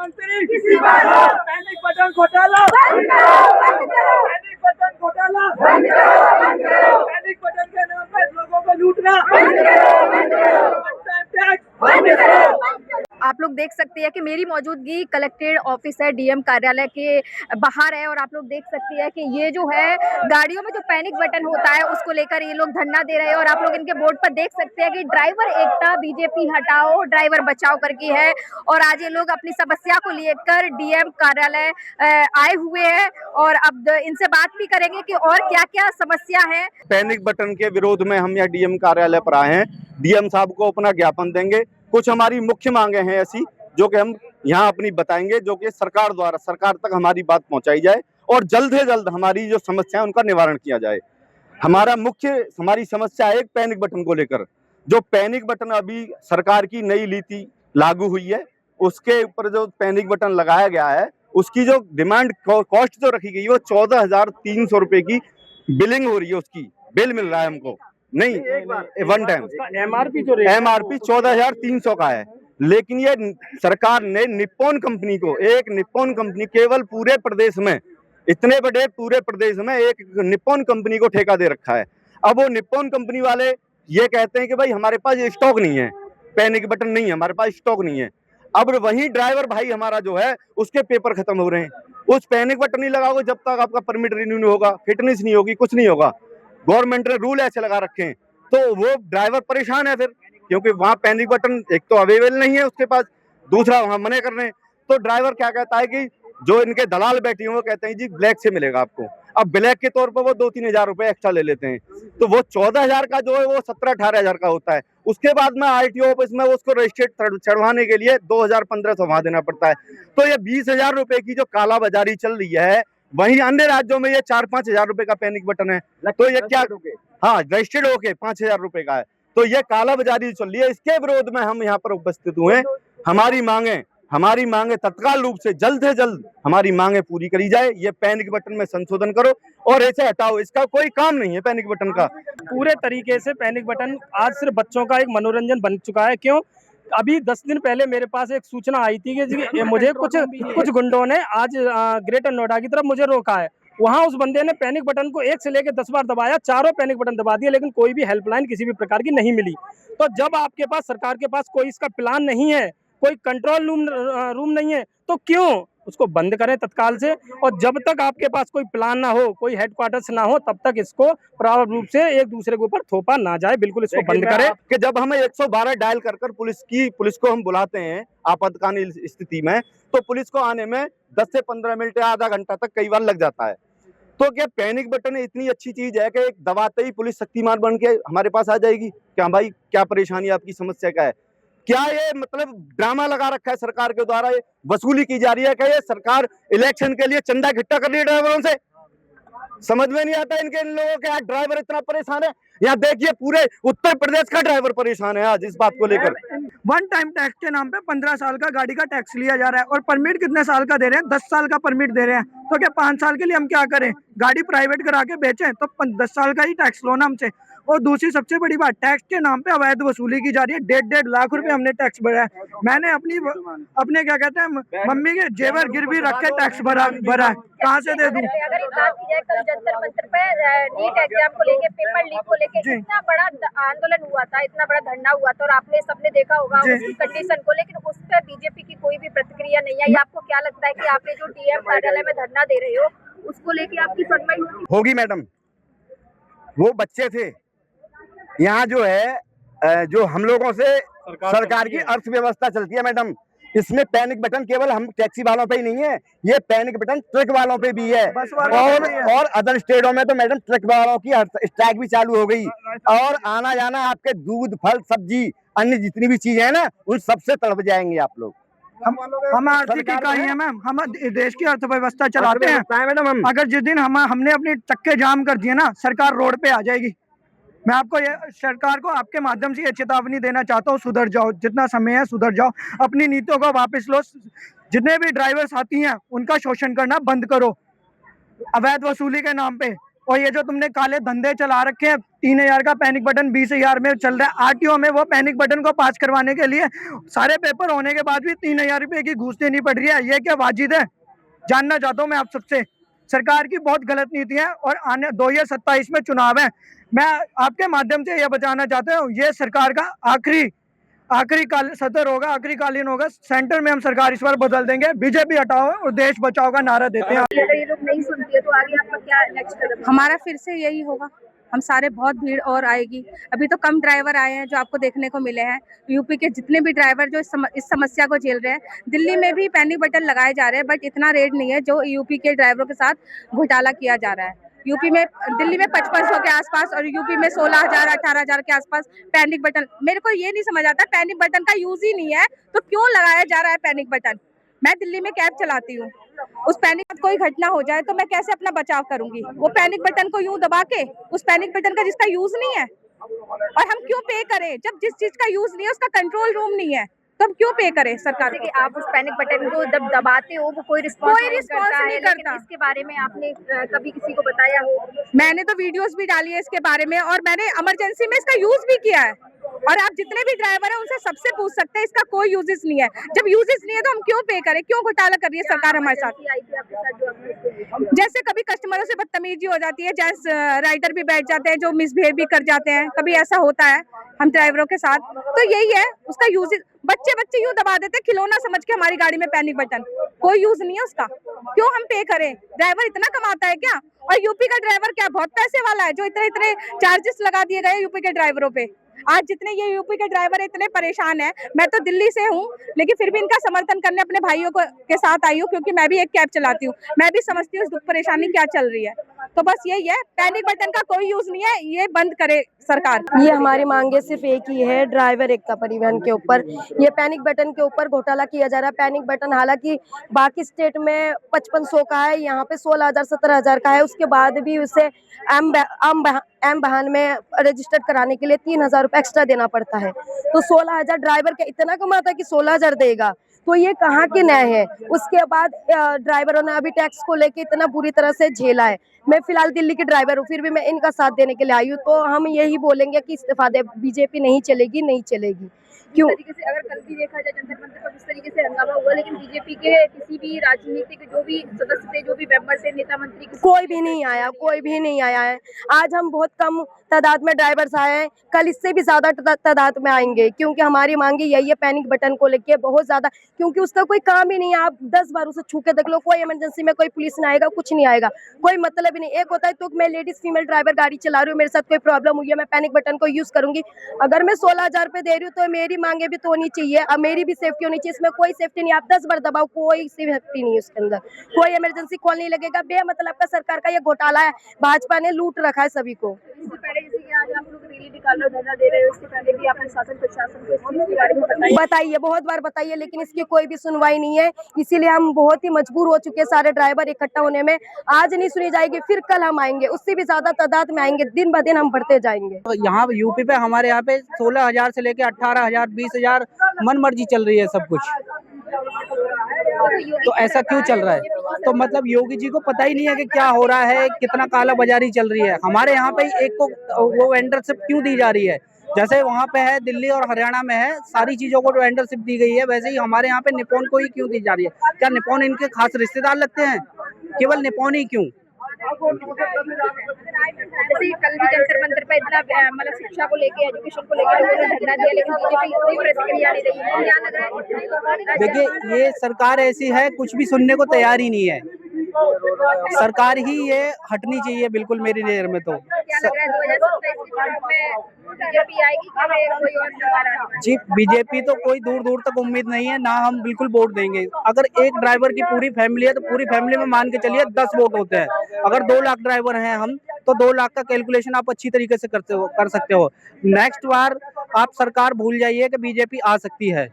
मंत्री किसी बात हो, पैनिक बटन घोटाला बंद करो, पैनिक बटन घोटाला बंद करो, पैनिक बटन के नाम पे लोगों को लूटना बंद करो, टैक्स बंद करो। आप लोग देख सकते हैं कि मेरी मौजूदगी कलेक्ट्रेट ऑफिस है, डीएम कार्यालय के बाहर है और आप लोग देख सकते हैं कि ये जो है गाड़ियों में जो पैनिक बटन होता है उसको लेकर ये लोग धरना दे रहे हैं और आप लोग इनके बोर्ड पर देख सकते हैं कि ड्राइवर एकता बीजेपी हटाओ ड्राइवर बचाओ करके है और आज ये लोग अपनी समस्या को लेकर डीएम कार्यालय आए हुए हैं और अब इनसे बात भी करेंगे कि और क्या क्या समस्या है। पैनिक बटन के विरोध में हम यहाँ डीएम कार्यालय पर आए हैं। डीएम साहब को अपना ज्ञापन देंगे। कुछ हमारी मुख्य मांगे हैं ऐसी जो कि हम यहाँ अपनी बताएंगे, जो कि सरकार द्वारा सरकार तक हमारी बात पहुंचाई जाए और जल्द से जल्द हमारी जो समस्या है उनका निवारण किया जाए। हमारी समस्या है एक पैनिक बटन को लेकर। जो पैनिक बटन अभी सरकार की नई नीति लागू हुई है उसके ऊपर जो पैनिक बटन लगाया गया है उसकी जो डिमांड कॉस्ट जो रखी गई है वो 14,300 रुपए की बिलिंग हो रही है, उसकी बिल मिल रहा है हमको। नहीं, वन टाइम एमआरपी 14,300 का है। लेकिन ये सरकार ने निप्पॉन कंपनी को, एक निप्पॉन कंपनी केवल पूरे प्रदेश में, इतने बड़े पूरे प्रदेश में एक निप्पॉन कंपनी को ठेका दे रखा है। अब वो निप्पॉन कंपनी वाले ये कहते हैं कि भाई हमारे पास स्टॉक नहीं है, पैनिक बटन नहीं है, हमारे पास स्टॉक नहीं है। अब वही ड्राइवर भाई हमारा जो है उसके पेपर खत्म हो रहे हैं। उस पैनिक बटन नहीं लगाओगे जब तक आपका परमिट रिन्यू नहीं होगा, फिटनेस नहीं होगी, कुछ नहीं होगा। गवर्नमेंट ने रूल ऐसे लगा रखे हैं तो वो ड्राइवर परेशान है फिर, क्योंकि वहाँ पैनिक बटन एक तो अवेलेबल नहीं है उसके पास, दूसरा वहाँ मना कर रहे हैं। तो ड्राइवर क्या कहता है कि जो इनके दलाल बैठे हैं वो कहते हैं जी ब्लैक से मिलेगा आपको। अब ब्लैक के तौर पर वो 2-3 हजार रुपए एक्स्ट्रा ले लेते हैं, तो वो 14,000 का जो है वो 17-18 हजार का होता है। उसके बाद में आरटीओ ऑफिस में उसको रजिस्ट्रेट चढ़वाने के लिए 2,000-1,500 वहां देना पड़ता है। तो ये 20,000 रुपए की जो कालाबाजारी चल रही है, वहीं अन्य राज्यों में ये 4-5 हजार रुपए का पैनिक बटन है। तो ये क्या, हाँ रजिस्टर्ड होके 5,000 रुपए का है। तो ये कालाबाजारी चल रही है, इसके विरोध में हम यहाँ पर उपस्थित हुए। हमारी मांगे तत्काल रूप से जल्द हमारी मांगे पूरी करी जाए। ये पैनिक बटन में संशोधन करो और ऐसे हटाओ, इसका कोई काम नहीं है पैनिक बटन का। पूरे तरीके से पैनिक बटन आज सिर्फ बच्चों का एक मनोरंजन बन चुका है। क्यों? अभी 10 दिन पहले मेरे पास एक सूचना आई थी कि मुझे कुछ गुंडों ने आज ग्रेटर नोएडा की तरफ मुझे रोका है। वहां उस बंदे ने पैनिक बटन को 1 से लेकर 10 बार दबाया, चारों पैनिक बटन दबा दिए, लेकिन कोई भी हेल्पलाइन किसी भी प्रकार की नहीं मिली। तो जब आपके पास सरकार के पास कोई इसका प्लान नहीं है, कोई कंट्रोल रूम नहीं है, तो क्यों उसको बंद करें तत्काल से। और जब तक आपके पास कोई प्लान ना हो, कोई हेडक्वार्टर्स ना हो, तब तक इसको प्रभावी रूप से एक दूसरे के ऊपर थोपा ना जाए। बिल्कुल इसको बंद करें। कि जब हमें 112 डायल कर पुलिस को हम बुलाते हैं आपातकालीन स्थिति में, तो पुलिस को आने में 10 से 15 मिनट या आधा घंटा तक कई बार लग जाता है। तो क्या पैनिक बटन इतनी अच्छी चीज है कि दबाते ही पुलिस शक्तिमान बन के हमारे पास आ जाएगी? क्या भाई, क्या परेशानी आपकी समस्या क्या है? क्या ये मतलब ड्रामा लगा रखा है सरकार के द्वारा, ये वसूली की जा रही है? क्या ये सरकार इलेक्शन के लिए चंदा इकट्ठा कर रही है ड्राइवरों से? समझ में नहीं आता इन लोगों के। आज ड्राइवर इतना परेशान है, यहाँ देखिए पूरे उत्तर प्रदेश का ड्राइवर परेशान है आज इस बात को लेकर। वन टाइम टैक्स के नाम पे 15 साल का गाड़ी का टैक्स लिया जा रहा है और परमिट कितने साल का दे रहे हैं? 10 साल का परमिट दे रहे हैं। तो क्या 5 साल के लिए हम क्या करें? गाड़ी प्राइवेट करा के बेचें तो 10 साल का ही टैक्स लो ना हमसे। और दूसरी सबसे बड़ी बात, टैक्स के नाम पे अवैध वसूली की जा रही है। 1.5 लाख रुपए हमने टैक्स भरा है। मैंने अपने क्या कहते हैं मम्मी के जेवर गिरवी रख के टैक्स भरा है। कहाँ से दे दूं? अगर इस बात की जाए, कल जंतर मंतर पे नीट एग्जाम को लेके, पेपर लीक को लेके इतना बड़ा आंदोलन हुआ था, इतना बड़ा धरना हुआ था और आपने सबने देखा होगा उसकी कंडीशन को, लेकिन उस पर बीजेपी की कोई भी प्रतिक्रिया नहीं आई। आपको क्या लगता है कि आप ये जो डीएम कार्यालय में धरना दे रहे हो उसको लेके आपकी सुनवाई होगी? मैडम, वो बच्चे थे यहाँ जो है, जो हम लोगों से सरकार की अर्थव्यवस्था चलती है मैडम। इसमें पैनिक बटन केवल हम टैक्सी वालों पे ही नहीं है, ये पैनिक बटन ट्रक वालों पे भी है। और अदर स्टेटों में तो मैडम ट्रक वालों की स्ट्राइक भी चालू हो गई। और आना जाना आपके दूध, फल, सब्जी, अन्य जितनी भी चीजें हैं ना, उन सबसे तड़प जाएंगे आप लोग। हम आर्थिक इकाई है मैम, हम देश की अर्थव्यवस्था चलाते हैं मैडम। अगर जिस दिन हमने अपने चक्के जाम कर दिए ना, सरकार रोड पे आ जाएगी। मैं आपको ये सरकार को आपके माध्यम से ये चेतावनी देना चाहता हूँ, सुधर जाओ, जितना समय है सुधर जाओ, अपनी नीतियों को वापस लो। जितने भी ड्राइवर साथी हैं उनका शोषण करना बंद करो अवैध वसूली के नाम पे। और ये जो तुमने काले धंधे चला रखे हैं, 3,000 का पैनिक बटन 20,000 में चल रहा है। आरटीओ में वो पैनिक बटन को पास करवाने के लिए सारे पेपर होने के बाद भी 3,000 रुपए की घूस देनी पड़ रही है। ये क्या वाजिद है? जानना चाहता हूँ मैं आप सबसे। सरकार की बहुत गलत नीति है और आने 2027 में चुनाव है। मैं आपके माध्यम से यह बताना चाहता हूँ, ये सरकार का आखिरी सत्र होगा, आखिरी कालीन होगा। सेंटर में हम सरकार इस बार बदल देंगे। बीजेपी हटाओ और देश बचाओ का नारा देते हैं। अगर ये लोग नहीं सुनती है तो आगे आपका क्या नेक्स्ट कदम? हमारा फिर से यही होगा, हम सारे बहुत भीड़ और आएगी। अभी तो कम ड्राइवर आए हैं जो आपको देखने को मिले हैं। यूपी के जितने भी ड्राइवर जो इस समस्या को झेल रहे हैं, दिल्ली में भी पैनिक बटन लगाए जा रहे हैं, बट इतना रेट नहीं है जो यूपी के ड्राइवरों के साथ घोटाला किया जा रहा है। यूपी में, दिल्ली में 5500 के आसपास और यूपी में 16,000 18,000 के आसपास पैनिक बटन। मेरे को ये नहीं समझ आता, पैनिक बटन का यूज ही नहीं है तो क्यों लगाया जा रहा है पैनिक बटन? मैं दिल्ली में कैब चलाती हूँ, उस पैनिक कोई घटना हो जाए तो मैं कैसे अपना बचाव करूंगी? वो पैनिक बटन को यूं दबा के, उस पैनिक बटन का जिसका यूज नहीं है, और हम क्यों पे करें जब जिस चीज का यूज नहीं है उसका कंट्रोल रूम नहीं है, तो हम क्यों पे करें सरकार कि को? आप उस पैनिक बटन को जब दबाते हो वो कोई रिस्पॉन्स नहीं करता। इसके बारे में आपने कभी किसी को बताया हो? मैंने तो वीडियोस भी डाली है इसके बारे में और मैंने इमरजेंसी में इसका यूज भी किया है। और आप जितने भी ड्राइवर हैं उनसे सबसे पूछ सकते हैं, इसका कोई यूजेस नहीं है। जब यूजेस नहीं है तो हम क्यों पे करें? क्यों घोटाला कर रही है सरकार हमारे साथ? आई थी आपके साथ जो आपने जैसे कभी कस्टमरों से बदतमीजी हो जाती है, जैसे राइडर भी बैठ जाते हैं जो मिसबिहेव भी कर जाते हैं, कभी ऐसा होता है हम ड्राइवरों के साथ। तो यही है उसका यूज। बच्चे यूं दबा देते हैं खिलौना समझ के हमारी गाड़ी में पैनिक बटन, कोई यूज नहीं है उसका, क्यों हम पे करें? ड्राइवर इतना कमाता है क्या? और यूपी का ड्राइवर क्या बहुत पैसे वाला है जो इतने चार्जेस लगा दिए गए यूपी के ड्राइवरों पे? आज जितने ये यूपी के ड्राइवर इतने परेशान हैं, मैं तो दिल्ली से हूँ लेकिन फिर भी इनका समर्थन करने अपने भाइयों को के साथ आई हूँ, क्योंकि मैं भी एक कैब चलाती हूँ, मैं भी समझती हूँ दुख परेशानी क्या चल रही है। तो बस यही है, पैनिक बटन का कोई यूज नहीं है, ये बंद करे सरकार। ये हमारी मांगे सिर्फ एक ही है, ड्राइवर एकता परिवहन के ऊपर ये पैनिक बटन के ऊपर घोटाला किया जा रहा है। पैनिक बटन हालांकि बाकी स्टेट में 5500 का है, यहाँ पे 16,000 17,000 का है। उसके बाद भी उसे एम वाहन में रजिस्टर्ड कराने के लिए 3,000 रुपये एक्स्ट्रा देना पड़ता है। तो 16,000 ड्राइवर का इतना कमाता है कि 16,000 देगा, तो ये कहाँ की न्याय है? उसके बाद ड्राइवरों ने अभी टैक्स को लेके इतना बुरी तरह से झेला है। मैं फिलहाल दिल्ली की ड्राइवर हूँ, फिर भी मैं इनका साथ देने के लिए आई हूँ। तो हम यही बोलेंगे कि इस्तीफा दे, बीजेपी नहीं चलेगी, नहीं चलेगी। क्यों? जिस तरीके से अगर कल भी देखा जाए जंतर मंतर पर जिस तरीके से हंगामा हुआ, लेकिन बीजेपी के किसी भी राजनीतिक जो भी सदस्य थे, जो भी मेंबर थे, नेता मंत्री, कोई भी नहीं आया, कोई भी नहीं आया है। आज हम बहुत कम तादाद में ड्राइवर्स आए हैं, कल इससे भी ज्यादा तादाद में आएंगे, क्योंकि हमारी मांगी यही है पैनिक बटन को लेके बहुत ज्यादा, क्योंकि उसका कोई काम ही नहीं है। आप 10 बार उसे छू के देख लो, कोई इमरजेंसी में कोई पुलिस नहीं आएगा, कुछ नहीं आएगा, कोई मतलब ही नहीं। एक होता है तो मैं लेडीज फीमेल ड्राइवर गाड़ी चला रही हूँ, मेरे साथ कोई प्रॉब्लम हुई है, मैं पैनिक बटन को यूज करूंगी। अगर मैं 16,000 रुपए दे रही हूँ तो मेरी मांगे भी तो होनी चाहिए, अब मेरी भी सेफ्टी होनी चाहिए। इसमें कोई सेफ्टी नहीं, आप 10 बार दबाओ, कोई सेफ्टी नहीं है उसके अंदर, कोई इमरजेंसी कॉल नहीं लगेगा। बेमतलब का सरकार का ये घोटाला है, भाजपा ने लूट रखा है सभी को। इससे पहले जैसे कि आज आप लोग रैली निकाल रहे हो, धरना दे रहे हो, इससे पहले भी आपने शासन प्रशासन को इस चीज के बारे में बताइए, बहुत बार बताइए, लेकिन इसकी कोई भी सुनवाई नहीं है। इसीलिए हम बहुत ही मजबूर हो चुके हैं सारे ड्राइवर इकट्ठा होने में। आज नहीं सुनी जाएगी, फिर कल हम आएंगे, उससे भी ज्यादा तादाद में आएंगे, दिन ब दिन हम बढ़ते जाएंगे। यहाँ यूपी पे हमारे यहाँ पे 16,000 से लेके 18,000 20,000 मन मर्जी चल रही है सब कुछ। तो ऐसा क्यों चल रहा है? तो मतलब योगी जी को पता ही नहीं है कि क्या हो रहा है, कितना काला बाजारी चल रही है। हमारे यहाँ पे एक को वो वेंडरशिप क्यों दी जा रही है? जैसे वहाँ पे है दिल्ली और हरियाणा में है, सारी चीजों को वेंडरशिप दी गई है, वैसे ही हमारे यहाँ पे निप्पॉन को ही क्यों दी जा रही है? क्या निप्पॉन इनके खास रिश्तेदार लगते हैं? केवल निप्पॉन ही क्यों? जैसे कल भी जंतर मंतर पर इतना मतलब शिक्षा को लेके, एजुकेशन को लेकर लोगों ने धरना दिया, लेकिन बीजेपी कोई प्रतिक्रिया नहीं रही है। क्या लग रहा है? देखिए, ये सरकार ऐसी है, कुछ भी सुनने को तैयार ही नहीं है। सरकार ही ये हटनी चाहिए बिल्कुल मेरी नजर में। तो क्या लग रहा है 2027 के चुनाव में बीजेपी आएगी कि कोई और सरकार आएगी? जी, बीजेपी तो कोई दूर दूर तक उम्मीद नहीं है, ना हम बिल्कुल वोट देंगे। अगर एक ड्राइवर की पूरी फैमिली है तो पूरी फैमिली में मान के चलिए 10 वोट होते हैं। अगर 2 लाख ड्राइवर हैं हम, तो 2 लाख का कैलकुलेशन आप अच्छी तरीके से कर सकते हो। नेक्स्ट बार आप सरकार भूल जाइए कि बीजेपी आ सकती है।